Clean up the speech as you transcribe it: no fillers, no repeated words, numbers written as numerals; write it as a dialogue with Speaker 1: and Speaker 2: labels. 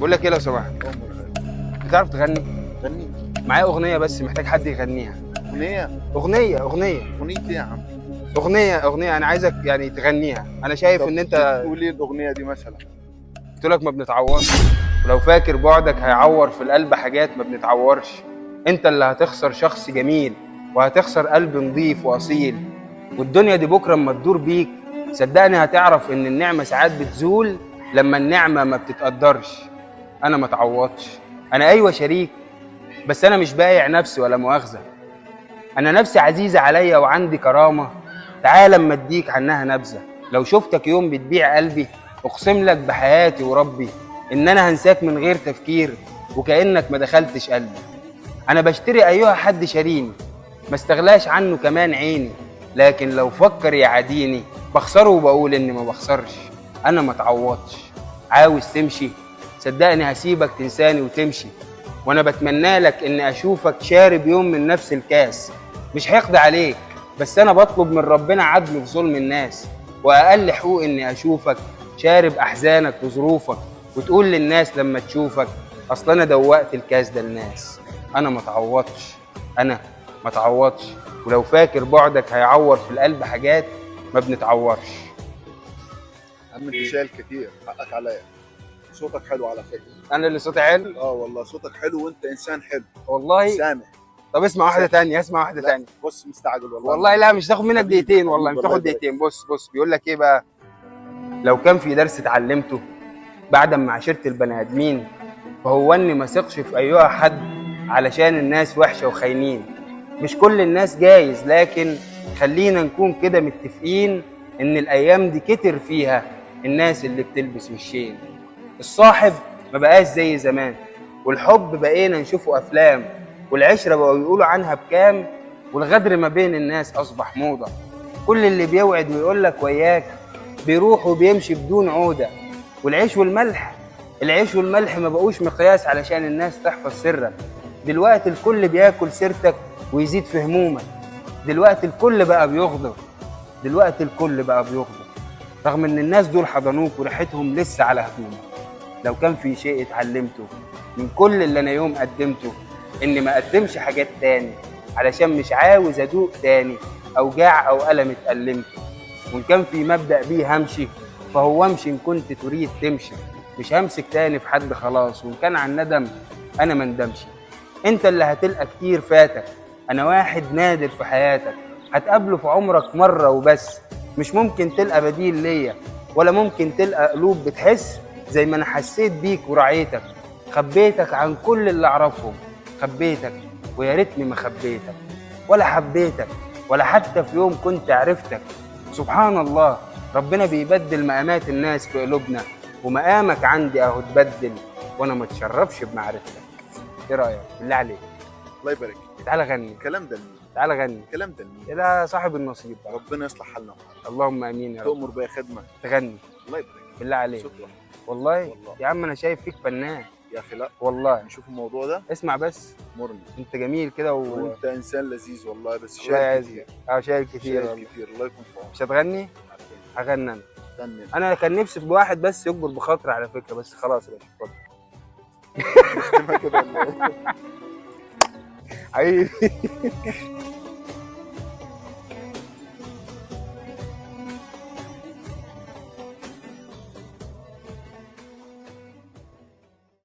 Speaker 1: بقول لك ايه لو سمحت، بتعرف تغني؟
Speaker 2: غني.
Speaker 1: معايا اغنيه بس محتاج حد يغنيها.
Speaker 2: اغنيه.
Speaker 1: اغنيه
Speaker 2: اغنيه ايه يا عم؟
Speaker 1: اغنيه انا عايزك يعني تغنيها. انا شايف
Speaker 2: طب
Speaker 1: ان انت
Speaker 2: بتقول ايه الاغنيه دي مثلا؟
Speaker 1: قلت لك ما بنتعورش، ولو فاكر بعدك هيعور في القلب حاجات ما بنتعورش. انت اللي هتخسر شخص جميل، وهتخسر قلب نضيف واصيل، والدنيا دي بكره اما تدور بيك صدقني هتعرف ان النعمه ساعات بتزول لما النعمه ما بتتقدرش. انا ما اتعوضش، انا ايوه شريك، بس انا مش بايع نفسي ولا مؤاخذه. انا نفسي عزيزه عليا وعندي كرامه، تعال اما اديك عنها نبذه. لو شفتك يوم بتبيع قلبي اقسم لك بحياتي وربي ان انا هنساك من غير تفكير، وكانك ما دخلتش قلبي. انا بشتري ايها حد شاريني، ما استغلاش عنه كمان عيني، لكن لو فكر يعاديني بخسره وبقول اني ما بخسرش. انا ما اتعوضش. عاوز تمشي؟ صدقني هسيبك تنساني وتمشي، وانا بتمنى لك اني اشوفك شارب يوم من نفس الكاس. مش حقد عليك، بس انا بطلب من ربنا عدله في ظلم الناس، واقل حقوق اني اشوفك شارب احزانك وظروفك، وتقول للناس لما تشوفك اصل انا دوقت الكاس ده للناس. انا ما اتعوضش، انا ما اتعوضش، ولو فاكر بعدك هيعور في القلب حاجات ما بنتعورش.
Speaker 2: يا عم انت شايل كتير، حقك عليا. صوتك حلو على فكره.
Speaker 1: انا اللي صوتي عالي؟
Speaker 2: اه والله صوتك حلو وانت انسان حلو.
Speaker 1: والله.
Speaker 2: سامع.
Speaker 1: طب اسمع واحده تانية، اسمع واحده
Speaker 2: لا
Speaker 1: تانية.
Speaker 2: بص مستعجل والله.
Speaker 1: والله لا مش تاخد منك
Speaker 2: حبيبي
Speaker 1: دقيقتين، والله
Speaker 2: حبيبي
Speaker 1: مش
Speaker 2: الله
Speaker 1: تاخد
Speaker 2: يبارك.
Speaker 1: دقيقتين. بص بيقول لك ايه بقى. لو كان في درس اتعلمته بعد ما عشرت البني ادمين، فهو اني ما ثقش في ايها حد، علشان الناس وحشه وخاينين. مش كل الناس جايز، لكن خلينا نكون كده متفقين ان الايام دي كتر فيها الناس اللي بتلبس وشين. الصاحب ما بقاش زي زمان، والحب بقينا نشوفه افلام، والعشره بقوا يقولوا عنها بكام، والغدر ما بين الناس اصبح موضه. كل اللي بيوعد ويقول لك وياك بيروح وبيمشي بدون عوده. والعيش والملح، العيش والملح ما بقوش مقياس علشان الناس تحفظ سرك. دلوقتي الكل بياكل سيرتك ويزيد في همومك. دلوقتي الكل بقى بيغدر، دلوقتي الكل بقى بيغدر، رغم ان الناس دول حضنوك وريحتهم لسه على هدومك. لو كان في شيء اتعلمته من كل اللي انا يوم قدمته، اني ما اقدمش حاجات تاني، علشان مش عاوز ادوق تاني اوجاع او الم اتألمته. وان كان في مبدأ بيه همشي، فهو امشي ان كنت تريد تمشي. مش همسك تاني في حد خلاص، وان كان عن ندم انا ما ندمش. انت اللي هتلقى كتير فاتك، انا واحد نادر في حياتك، هتقابله في عمرك مرة وبس. مش ممكن تلقى بديل ليا، ولا ممكن تلقى قلوب بتحس زي ما انا حسيت بيك ورعيتك. خبيتك عن كل اللي اعرفهم، خبيتك ويا ريتني ما خبيتك، ولا حبيتك ولا حتى في يوم كنت عرفتك. سبحان الله، ربنا بيبدل مقامات الناس في قلوبنا، ومقامك عندي اهو اتبدل، وانا ما اتشرفش بمعرفتك. ايه رايك بالله عليك؟
Speaker 2: الله يبارك.
Speaker 1: تعالى غني،
Speaker 2: الكلام ده لمين؟
Speaker 1: تعالى غني.
Speaker 2: الكلام ده لمين؟
Speaker 1: يا ده صاحب النصيب بقى.
Speaker 2: ربنا يصلح حالنا وحالك.
Speaker 1: اللهم امين يا رب.
Speaker 2: تؤمر بيا خدمه.
Speaker 1: تغني
Speaker 2: الله يبارك.
Speaker 1: بالله عليك.
Speaker 2: شكرا.
Speaker 1: والله
Speaker 2: والله.
Speaker 1: يا عم انا شايف فيك فنان.
Speaker 2: يا اخي لا
Speaker 1: والله
Speaker 2: نشوف الموضوع ده.
Speaker 1: اسمع بس،
Speaker 2: مرني.
Speaker 1: انت جميل كده
Speaker 2: وانت انسان لذيذ والله، بس
Speaker 1: الله
Speaker 2: شايل
Speaker 1: يعزك.
Speaker 2: كتير.
Speaker 1: شايل كتير
Speaker 2: شايل
Speaker 1: والله.
Speaker 2: كتير، الله يكون في عونك.
Speaker 1: مش هتغني؟ هغني انا.
Speaker 2: استنى.
Speaker 1: انا كان نفسي في واحد بس يكبر بخاطري على فكره، بس خلاص يا باشا اتفضل.
Speaker 2: نختمها كده ولا إيه؟
Speaker 1: حبيبي